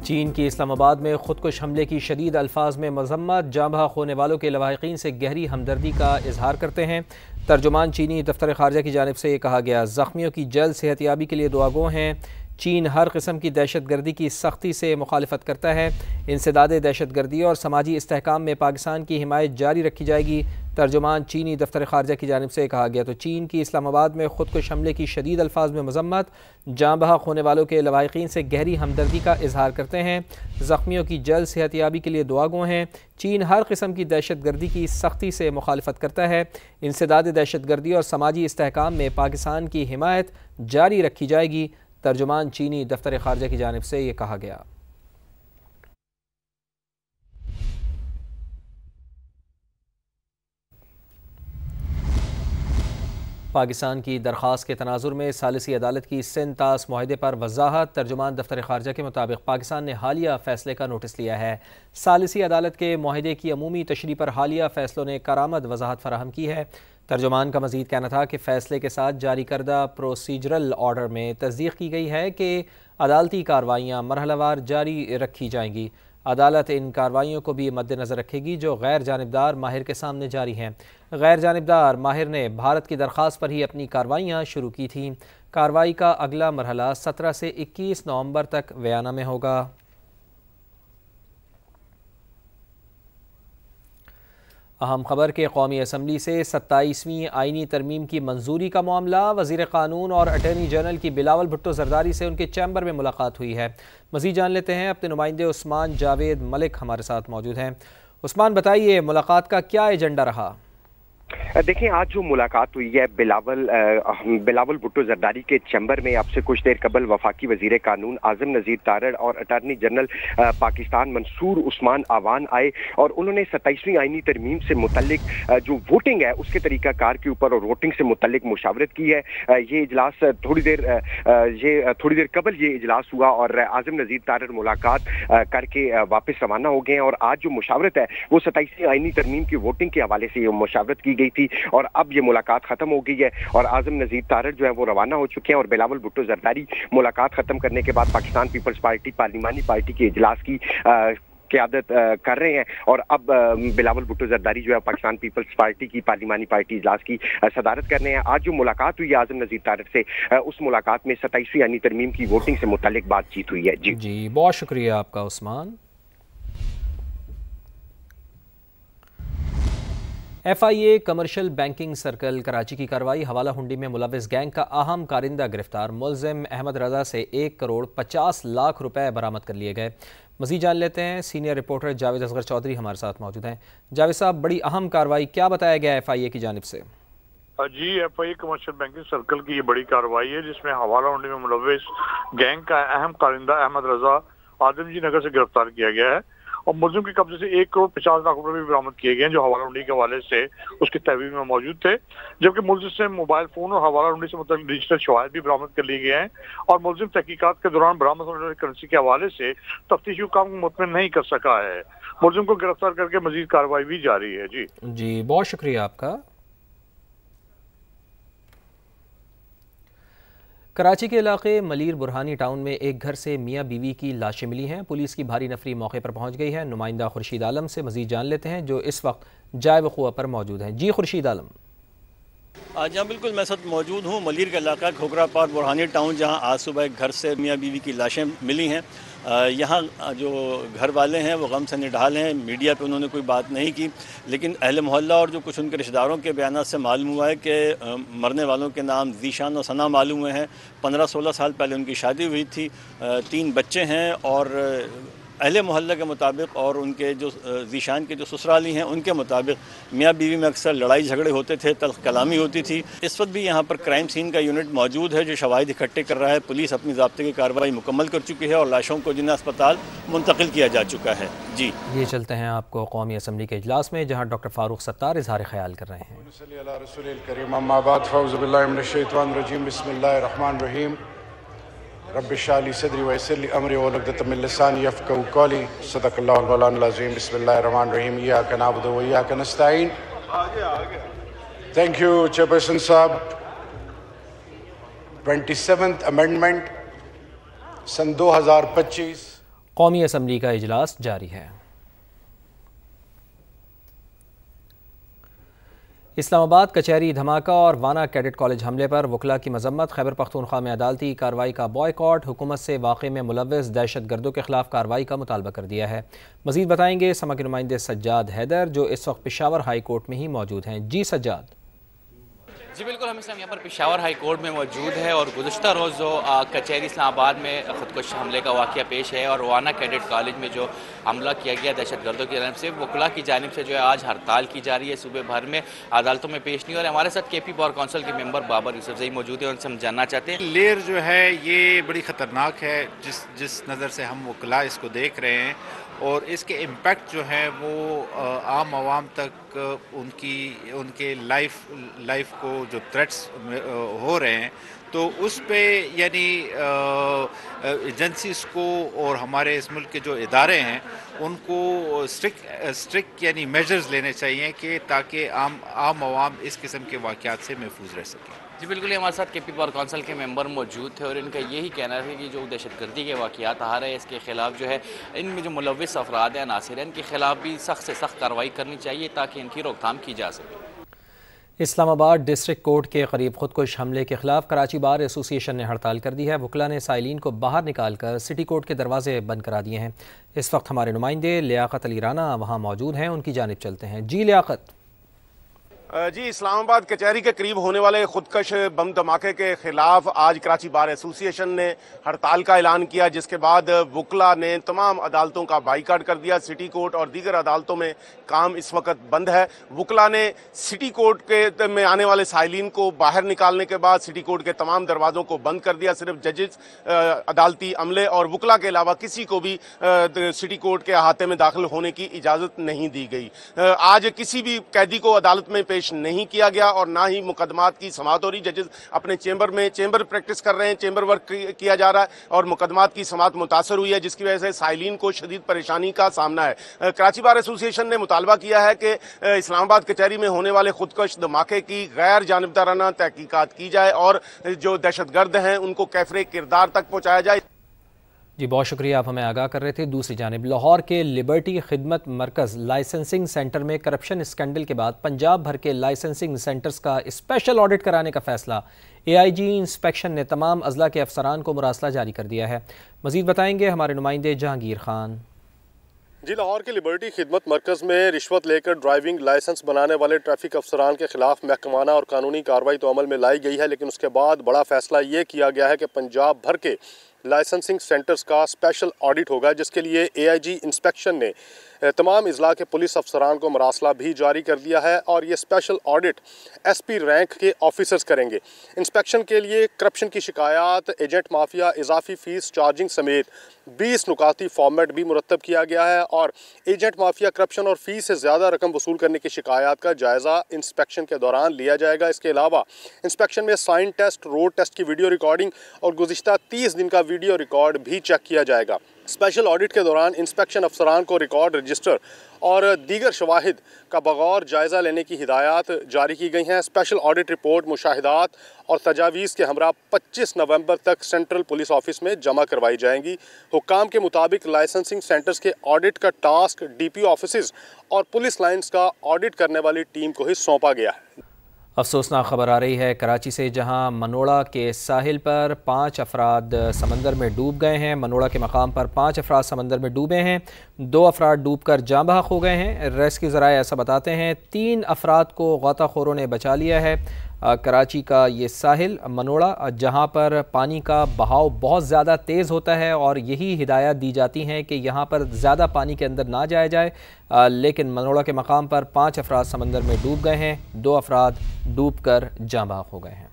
चीन की इस्लामाबाद में खुदकुश हमले की शदीद अल्फाज में मजम्मत, जाँ बहक होने वालों के लवाहिकीन से गहरी हमदर्दी का इजहार करते हैं। तर्जुमान चीनी दफ्तर खारजा की जानिब से कहा गया, ज़ख्मियों की जल्द सेहतियाबी के लिए दुआगो हैं। चीन हर किस्म की दहशत गर्दी की सख्ती से मुखालफत करता है। इंसदाद दहशत गर्दी और समाजी इस्तेहकाम में पाकिस्तान की हिमायत जारी रखी जाएगी। तर्जुमान चीनी दफ्तर खारजा की जानिब से कहा गया। तो चीन की इस्लामाबाद में खुदकुश हमले की शदीद अल्फाज में मजम्मत, जाँ बहक होने वालों के लवाहिकीन से गहरी हमदर्दी का इजहार करते हैं। ज़ख्मियों की जल्द सेहतियाबी के लिए दुआगो हैं। चीन हर किस्म की दहशत गर्दी की सख्ती से मुखालफत करता है। इंसदाद दहशत गर्दी और समाजी इस्तेहकाम में पाकिस्तान की हिमायत जारी रखी जाएगी। तर्जुमान चीनी दफ्तर खारजा की जानिब से ये कहा गया। पाकिस्तान की दरख्वास्त के तनाजुर में सालिसी अदालत की सिंध तास मुआहदे पर वजाहत। तर्जुमान दफ्तर खारजा के मुताबिक पाकिस्तान ने हालिया फैसले का नोटिस लिया है। सालिसी अदालत के मुआहदे की अमूमी तशरीह पर हालिया फैसलों ने करामद वजाहत फराहम की है। तर्जुमान का मजीद कहना था कि फ़ैसले के साथ जारी करदा प्रोसीजरल ऑर्डर में तस्दीक की गई है कि अदालती कार्रवाइयाँ मरहलावार जारी रखी जाएंगी। अदालत इन कार्रवाइयों को भी मद्देनज़र रखेगी जो गैर जानिबदार माहिर के सामने जारी हैं। गैर जानिबदार माहिर ने भारत की दरख्वास्त पर ही अपनी कार्रवाइयाँ शुरू की थीं। कार्रवाई का अगला मरहला 17 से 21 नवंबर तक वियना में होगा। अहम खबर के कौमी असम्बली से 27वीं आइनी तरमीम की मंजूरी का मामला। वज़ीर क़ानून और अटॉर्नी जनरल की बिलावल भुट्टो जरदारी से उनके चैम्बर में मुलाकात हुई है। मज़ीद जान लेते हैं, अपने नुमाइंदे उस्मान जावेद मलिक हमारे साथ मौजूद हैं। उस्मान, बताइए मुलाकात का क्या एजेंडा रहा? देखिए, आज जो मुलाकात हुई है बिलावल भुट्टो जरदारी के चैम्बर में, आपसे कुछ देर कबल वफाकी वजीर कानून आजम नज़ीर तारड़ और अटारनी जनरल पाकिस्तान मंसूर उस्मान आवान आए और उन्होंने 27वीं आइनी तरमीम से मुतल्लिक जो वोटिंग है उसके तरीक़ाकार के ऊपर और वोटिंग से मुतल्लिक मुशावरत की है। ये इजलास थोड़ी देर कबल ये इजलास हुआ और आजम नज़ीर तारड़ मुलाकात करके वापस रवाना हो गए हैं। और आज जो मुशावरत है वो 27वीं आइनी तरमीम की वोटिंग के हवाले से मुशावरत की गई थी और अब ये मुलाकात खत्म हो गई है और आजम नज़ीर तारड़ जो है वो रवाना हो चुके हैं और बिलावल भुट्टो जरदारी मुलाकात खत्म करने के बाद पाकिस्तान पीपल्स पार्टी पार्लिमानी पार्टी के इजलास की क़यादत कर रहे हैं। और अब बिलावल भुट्टो जरदारी जो है पाकिस्तान पीपल्स पार्टी की पार्लिमानी पार्टी इजलास की सदारत कर रहे हैं। आज जो मुलाकात हुई है आजम नज़ीर तारड़ से, उस मुलाकात में 27वीं यानी तरमीम की वोटिंग से मुतालिक बातचीत हुई है। जी, बहुत शुक्रिया आपका Usman. FIA commercial banking circle Karachi की कार्रवाई। हवाला हुंडी में मुलविस गैंग का अहम कारिंदा गिरफ्तार। मुल्जिम अहमद रजा से 1 करोड़ 50 लाख रुपए बरामद कर लिए गए। मज़ीद जान लेते हैं, सीनियर रिपोर्टर जावेद असगर चौधरी हमारे साथ मौजूद हैं। जावेद साहब, बड़ी अहम कार्रवाई, क्या बताया गया FIA की जानिब से? जी, FIA कमर्शियल बैंकिंग सर्कल की ये बड़ी कार्रवाई है जिसमें हवाला हुंडी में मुलविस गैंग का अहम कारिंदा अहमद रजा आदमजी नगर से गिरफ्तार किया गया है और मुल्जिम के कब्जे से 1 करोड़ 50 लाख रुपए भी बरामद किए गए हैं जो हवाला हुंडी के हवाले से उसकी तहवील में मौजूद थे। जबकि मुल्जिम से मोबाइल फोन और हवाला हुंडी से मतलब डिजिटल शवाहिद भी बरामद कर लिए गए हैं और मुल्जिम तहकीकात के दौरान बरामद होने वाली करेंसी के हवाले से तफ्तीशी काम को मुतमिन नहीं कर सका है। मुल्जिम को गिरफ्तार करके मजीद कार्रवाई भी जारी है। जी, बहुत शुक्रिया आपका। कराची के इलाके मलीर बुरहानी टाउन में एक घर से मियाँ बीवी की लाशें मिली हैं। पुलिस की भारी नफरी मौके पर पहुंच गई है। नुमाइंदा खुर्शीद आलम से मजीद जान लेते हैं जो इस वक्त जाए वक़ुआ पर मौजूद हैं। जी खुर्शीद आलम। जहाँ बिल्कुल मैं साथ मौजूद हूँ मलीर का इलाका खोखरा पार बुरहानी टाउन, जहाँ आज सुबह एक घर से मियाँ बीवी की लाशें मिली हैं। यहाँ जो घर वाले हैं वो गम से निढाल हैं। मीडिया पे उन्होंने कोई बात नहीं की, लेकिन अहले मोहल्ला और जो कुछ उनके रिश्तेदारों के बयान से मालूम हुआ है कि मरने वालों के नाम ज़ीशान और सना मालूम हुए हैं। 15-16 साल पहले उनकी शादी हुई थी, 3 बच्चे हैं और अहले मोहल्ला के मुताबिक और उनके जो ज़ीशान के जो ससुराली हैं उनके मुताबिक मियाँ बीवी में अक्सर लड़ाई झगड़े होते थे, तल्ख कलामी होती थी। इस वक्त भी यहाँ पर क्राइम सीन का यूनिट मौजूद है जो शवाहिद इकट्ठे कर रहा है। पुलिस अपनी ज़ाब्ते की कार्रवाई मुकम्मल कर चुकी है और लाशों को जिन्ना अस्पताल मुंतकिल किया जा चुका है। जी, ये चलते हैं आपको कौमी असम्बली के इजलास में जहाँ डॉक्टर फारूक सत्तार इजहार ख्याल कर रहे हैं। रब्बिशरह सदरी वयस्सिर ली अमरी वहलुल मिन लिसानी यफ़क़हू क़ौली सदक़ल्लाहुल मौलाना अज़ीम। बिस्मिल्लाहिर्रहमानिर्रहीम। इय्याका नअबुदु व इय्याका नस्तईन। थैंक यू चेयरपर्सन साहब। 27th अमेंडमेंट सन 2025 कौमी असम्बली का इजलास जारी है। इस्लामाबाद कचहरी धमाका और वाना कैडेट कॉलेज हमले पर वकला की मजम्मत। खैबर पख्तूनख्वा में अदालती कार्रवाई का बॉयकॉट। हुकूमत से वाक़े में मुलव्वस दहशत गर्दों के खिलाफ कार्रवाई का मुतालबा कर दिया है। मज़ीद बताएंगे समा के नुमाइंदे सज्जाद हैदर जो इस वक्त पेशावर हाई कोर्ट में ही मौजूद हैं। जी सज्जाद। जी बिल्कुल, हम यहाँ पर पेशावर हाई कोर्ट में मौजूद है और गुज़श्ता रोज़ जो कचहरी इस्लामाबाद में ख़ुदकुश हमले का वाक़या पेश है और वाना कैडेट कॉलेज में जो हमला किया गया दहशत गर्दों की जानब से, वकला की जानब से जो है आज हड़ताल की जा रही है। सूबे भर में अदालतों में पेश नहीं हो रहा है। हमारे साथ KP बार काउंसिल के मेंबर बाबर यूसुफजई मौजूद है, उनसे हम जानना चाहते हैं। लेयर जो है ये बड़ी ख़तरनाक है जिस नज़र से हम वकला इसको देख रहे हैं और इसके इम्पैक्ट जो है वो आम आवाम तक उनके लाइफ को जो थ्रेट्स हो रहे हैं तो उस पे यानी एजेंसीज को और हमारे इस मुल्क के जो इदारे हैं उनको स्ट्रिक्ट यानी मेजर्स लेने चाहिए कि ताकि आम आवाम इस किस्म के वाक़यात से महफूज रह सकें। जी बिल्कुल, हमारे साथ KP बार काउंसिल के मेंबर मौजूद थे और इनका यही कहना है कि जो दहशतगर्दी के वाक़यात आ रहे हैं इसके ख़िलाफ़ जो है इनमें जो मुलव्वस अफराद हैं नासिर हैं इनके ख़िलाफ़ भी सख्त से सख्त कार्रवाई करनी चाहिए ताकि इनकी रोकथाम की जा सके। इस्लामाबाद डिस्ट्रिक्ट कोर्ट के करीब खुदकुश हमले के खिलाफ कराची बार एसोसिएशन ने हड़ताल कर दी है। वकला ने साइलिन को बाहर निकालकर सिटी कोर्ट के दरवाजे बंद करा दिए हैं। इस वक्त हमारे नुमाइंदे लियाकत अली राना वहाँ मौजूद हैं, उनकी जानिब चलते हैं। जी लियाकत। जी, इस्लामाबाद कचहरी के करीब होने वाले खुदकश बम धमाके के खिलाफ आज कराची बार एसोसिएशन ने हड़ताल का ऐलान किया, जिसके बाद वकला ने तमाम अदालतों का बाइकाट कर दिया। सिटी कोर्ट और दीगर अदालतों में काम इस वक्त बंद है। वकला ने सिटी कोर्ट के में आने वाले साइलिन को बाहर निकालने के बाद सिटी कोर्ट के तमाम दरवाजों को बंद कर दिया। सिर्फ जजेस, अदालती अमले और वकला के अलावा किसी को भी सिटी कोर्ट के अहाते में दाखिल होने की इजाज़त नहीं दी गई। आज किसी भी कैदी को अदालत में पेश नहीं किया गया और ना ही मुकदमात की समाअत हो रही। जजेस अपने चेंबर प्रैक्टिस कर रहे हैं, चेंबर वर्क किया जा रहा है और मुकदमात की समाअत मुतासर हुई है, जिसकी वजह से साइलिन को शदीद परेशानी का सामना है। कराची बार एसोसिएशन ने मुतालबा किया है कि इस्लामाबाद कचहरी में होने वाले खुदकश धमाके की गैर जानिबदाराना तहकीकात की जाए और जो दहशतगर्द हैं उनको कैफरे किरदार तक पहुँचाया जाए। जी बहुत शुक्रिया, आप हमें आगाह कर रहे थे। दूसरी जानिब लाहौर के लिबर्टी खिदमत मरकज़ लाइसेंसिंग सेंटर में करप्शन स्कैंडल के बाद पंजाब भर के लाइसेंसिंग सेंटर्स का स्पेशल ऑडिट कराने का फैसला। AIG इंस्पेक्शन ने तमाम अजला के अफसरान को मुरासला जारी कर दिया है। मज़ीद बताएंगे हमारे नुमाइंदे जहांगीर खान। जी, लाहौर के लिबर्टी खिदमत मरकज़ में रिश्वत लेकर ड्राइविंग लाइसेंस बनाने वाले ट्रैफिक अफसरान के खिलाफ महकमाना और कानूनी कार्रवाई तो अमल में लाई गई है, लेकिन उसके बाद बड़ा फैसला ये किया गया है कि पंजाब भर के लाइसेंसिंग सेंटर्स का स्पेशल ऑडिट होगा, जिसके लिए AIG इंस्पेक्शन ने तमाम अजला के पुलिस अफसरान को मरासला भी जारी कर दिया है और ये स्पेशल ऑडिट SP रैंक के ऑफिसर्स करेंगे। इंस्पेक्शन के लिए करप्शन की शिकायत, एजेंट माफिया, इजाफी फ़ीस चार्जिंग समेत 20 नुकाती फॉर्मेट भी मुरतब किया गया है और एजेंट माफिया, करप्शन और फ़ीस से ज़्यादा रकम वसूल करने की शिकायत का जायज़ा इंस्पेक्शन के दौरान लिया जाएगा। इसके अलावा इंस्पेक्शन में साइन टेस्ट, रोड टेस्ट की वीडियो रिकॉर्डिंग और गुज़िश्ता 30 दिन का वीडियो रिकॉर्ड भी चेक किया जाएगा। स्पेशल ऑडिट के दौरान इंस्पेक्शन अफसरान को रिकॉर्ड रजिस्टर और दीगर शवाहिद का बगौर जायज़ा लेने की हिदायत जारी की गई हैं। स्पेशल ऑडिट रिपोर्ट मुशाहिदात और तजावीज़ के हमरा 25 नवंबर तक सेंट्रल पुलिस ऑफिस में जमा करवाई जाएंगी। हुक्काम के मुताबिक लाइसेंसिंग सेंटर्स के ऑडिट का टास्क DPO ऑफिस और पुलिस लाइन्स का ऑडिट करने वाली टीम को ही सौंपा गया है। अफसोसनाक खबर आ रही है कराची से, जहां मनोड़ा के साहिल पर 5 अफराद समंदर में डूब गए हैं। मनोड़ा के मकाम पर 5 अफराद समंदर में डूबे हैं। 2 अफराद डूबकर जाँ बहक हो गए हैं। रेस्क्यू ज़राए ऐसा बताते हैं 3 अफराद को गौताखोरों ने बचा लिया है। कराची का ये साहिल मनोड़ा, जहाँ पर पानी का बहाव बहुत ज़्यादा तेज़ होता है और यही हिदायत दी जाती हैं कि यहाँ पर ज़्यादा पानी के अंदर ना जाया जाए, लेकिन मनोड़ा के मकाम पर 5 अफराद समंदर में डूब गए हैं। 2 अफराद डूब कर जाँ बहक हो गए हैं।